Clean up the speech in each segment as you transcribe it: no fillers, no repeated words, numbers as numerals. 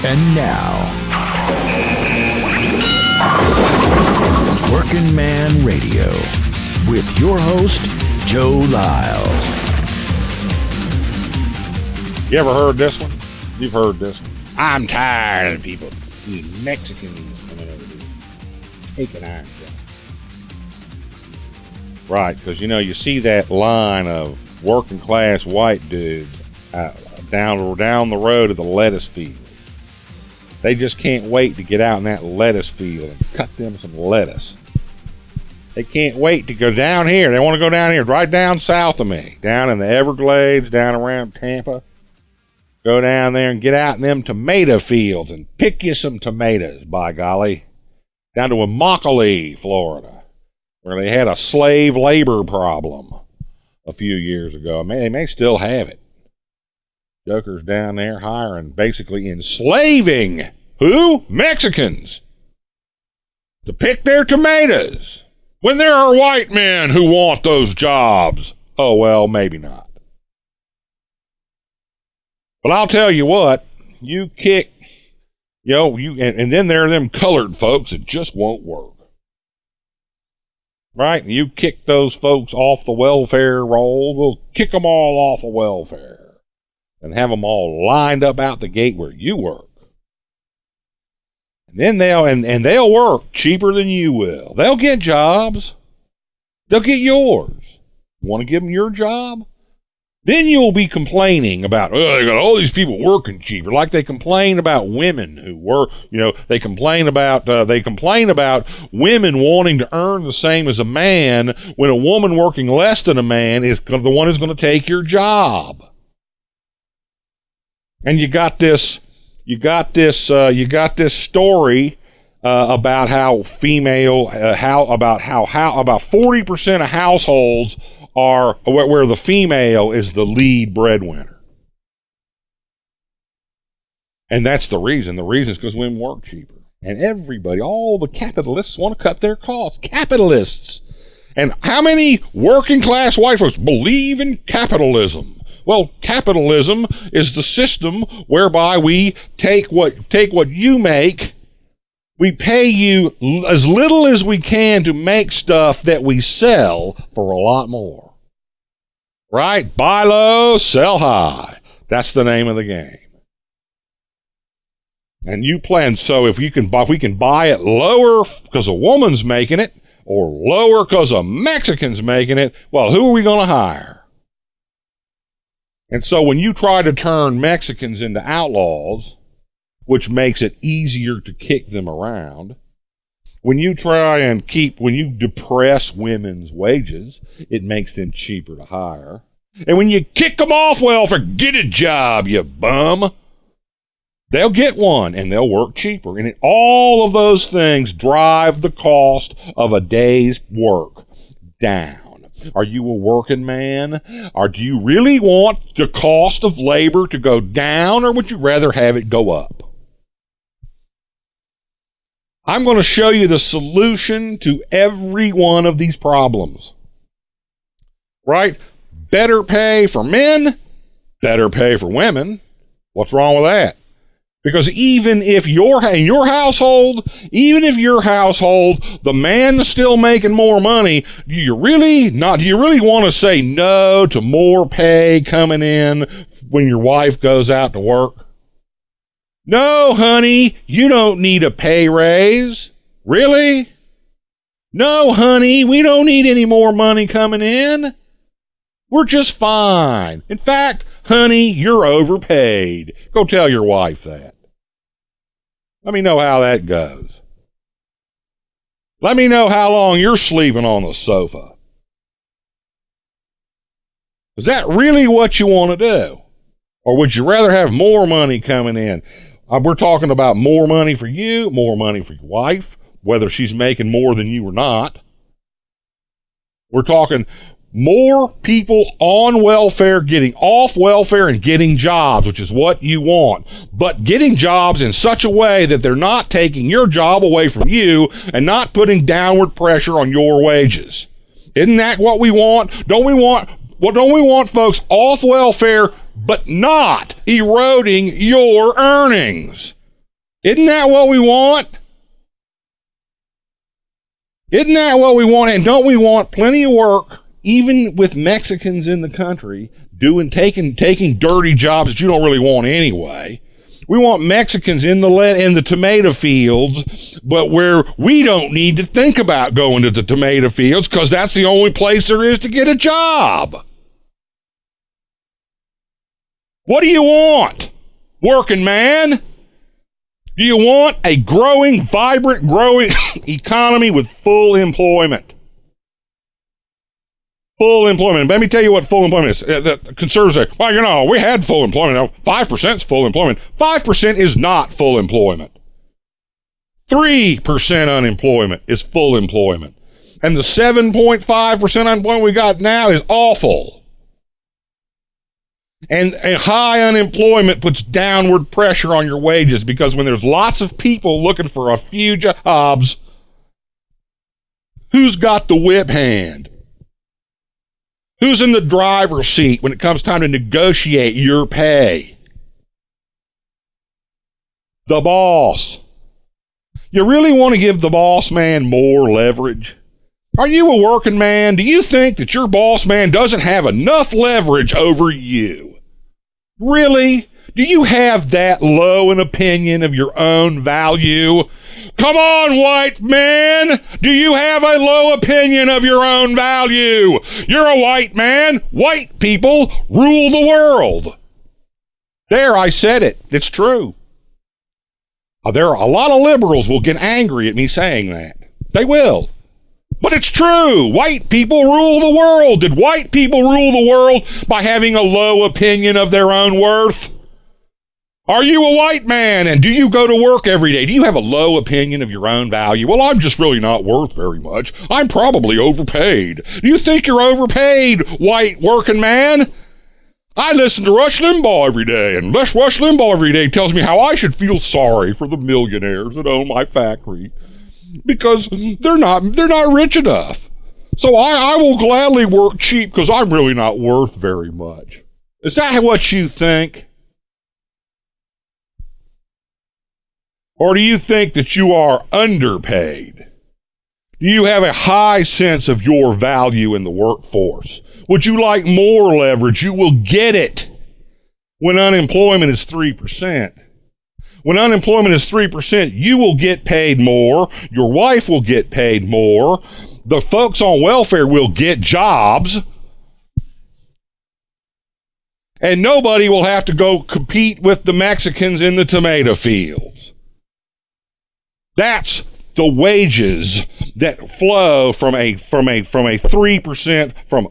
And now, Working Man Radio with your host, Joe Lyles. You ever heard this one? You've heard this one. I'm tired of people, these Mexicans coming over here, taking our job. Right, because you see that line of working class white dudes down the road of the lettuce field. They just can't wait to get out in that lettuce field and cut them some lettuce. They can't wait to go down here. They want to go down here, right down south of me, down in the Everglades, down around Tampa. Go down there and get out in them tomato fields and pick you some tomatoes, by golly. Down to Immokalee, Florida, where they had a slave labor problem a few years ago. They may still have it. Jokers down there basically enslaving who? Mexicans. To pick their tomatoes. When there are white men who want those jobs. Oh, well, maybe not. But I'll tell you what, you kick, and then there are them colored folks that just won't work. Right? You kick those folks off the welfare roll, we'll kick them all off of welfare and have them all lined up out the gate where you work. And then they'll work cheaper than you will. They'll get jobs. They'll get yours. Want to give them your job? Then you'll be complaining about, they got all these people working cheaper, like they complain about women who work, they complain about women wanting to earn the same as a man when a woman working less than a man is the one who's going to take your job. And you got this story about how about 40% of households are where the female is the lead breadwinner. And that's the reason. The reason is because women work cheaper. And everybody, all the capitalists want to cut their costs. Capitalists. And how many working class white folks believe in capitalism? Well, capitalism is the system whereby we take what you make, we pay you as little as we can to make stuff that we sell for a lot more. Right? Buy low, sell high. That's the name of the game. And you plan, so if we can buy it lower because a woman's making it, or lower because a Mexican's making it, well, who are we going to hire? And so when you try to turn Mexicans into outlaws, which makes it easier to kick them around, when you depress women's wages, it makes them cheaper to hire. And when you kick them off welfare, get a job, you bum. They'll get one and they'll work cheaper. And all of those things drive the cost of a day's work down. Are you a working man? Or do you really want the cost of labor to go down, or would you rather have it go up? I'm going to show you the solution to every one of these problems. Right? Better pay for men, better pay for women. What's wrong with that? Because even if in your household, the man's still making more money, do you really want to say no to more pay coming in when your wife goes out to work? No, honey, you don't need a pay raise. Really? No, honey, we don't need any more money coming in. We're just fine. In fact, honey, you're overpaid. Go tell your wife that. Let me know how that goes. Let me know how long you're sleeping on the sofa. Is that really what you want to do? Or would you rather have more money coming in? We're talking about more money for you, more money for your wife, whether she's making more than you or not. We're talking more people on welfare getting off welfare and getting jobs, which is what you want. But getting jobs in such a way that they're not taking your job away from you and not putting downward pressure on your wages. Isn't that what we want? Don't we want folks off welfare but not eroding your earnings? Isn't that what we want? Isn't that what we want? And don't we want plenty of work, even with Mexicans in the country, taking dirty jobs that you don't really want anyway? We want Mexicans in the tomato fields, but where we don't need to think about going to the tomato fields because that's the only place there is to get a job. What do you want, working man? Do you want a vibrant, growing economy with full employment? Full employment. Let me tell you what full employment is. The conservatives say, well, we had full employment. Now, 5% is full employment. 5% is not full employment. 3% unemployment is full employment. And the 7.5% unemployment we got now is awful. And high unemployment puts downward pressure on your wages because when there's lots of people looking for a few jobs, who's got the whip hand? Who's in the driver's seat when it comes time to negotiate your pay? The boss. You really want to give the boss man more leverage? Are you a working man? Do you think that your boss man doesn't have enough leverage over you? Really? Do you have that low an opinion of your own value? Come on, white man! Do you have a low opinion of your own value? You're a white man. White people rule the world. There, I said it. It's true. There are a lot of liberals will get angry at me saying that. They will. But it's true. White people rule the world. Did white people rule the world by having a low opinion of their own worth? Are you a white man and do you go to work every day? Do you have a low opinion of your own value? Well, I'm just really not worth very much. I'm probably overpaid. Do you think you're overpaid, white working man? I listen to Rush Limbaugh every day, and Rush Limbaugh every day tells me how I should feel sorry for the millionaires that own my factory because they're not rich enough. So I will gladly work cheap because I'm really not worth very much. Is that what you think? Or do you think that you are underpaid? Do you have a high sense of your value in the workforce? Would you like more leverage? You will get it when unemployment is 3%. When unemployment is 3%, you will get paid more. Your wife will get paid more. The folks on welfare will get jobs. And nobody will have to go compete with the Mexicans in the tomato fields. That's the wages that flow from a 3%, from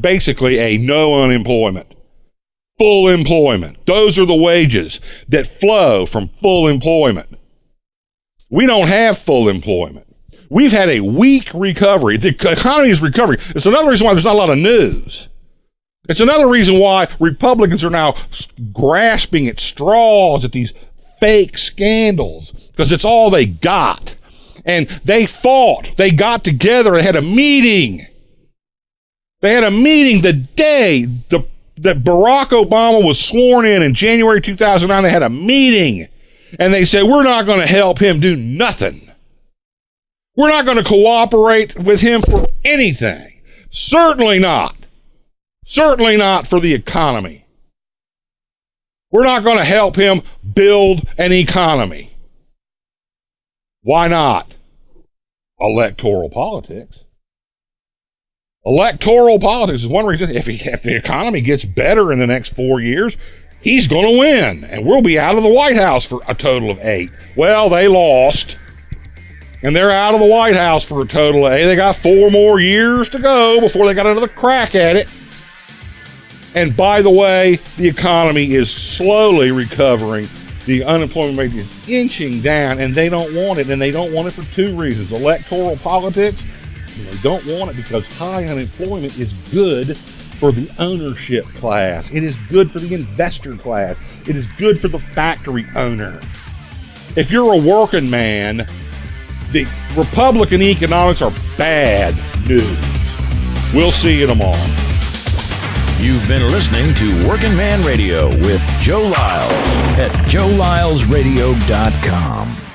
basically a no unemployment. Full employment. Those are the wages that flow from full employment. We don't have full employment. We've had a weak recovery. The economy is recovering. It's another reason why there's not a lot of news. It's another reason why Republicans are now grasping at straws at these fake scandals, because it's all they got. And they fought. They got together and had a meeting. They had a meeting the day that Barack Obama was sworn in January 2009. They had a meeting. And they said, we're not going to help him do nothing. We're not going to cooperate with him for anything. Certainly not. Certainly not for the economy. We're not going to help him build an economy. Why not? Electoral politics. Electoral politics is one reason. If the economy gets better in the next 4 years, he's going to win, and we'll be out of the White House for a total of 8. Well, they lost, and they're out of the White House for a total of 8. They got 4 more years to go before they got another crack at it. And by the way, the economy is slowly recovering. The unemployment rate is inching down, and they don't want it. And they don't want it for 2 reasons. Electoral politics, and they don't want it because high unemployment is good for the ownership class. It is good for the investor class. It is good for the factory owner. If you're a working man, the Republican economics are bad news. We'll see you tomorrow. You've been listening to Working Man Radio with Joe Lyles at joelylesradio.com.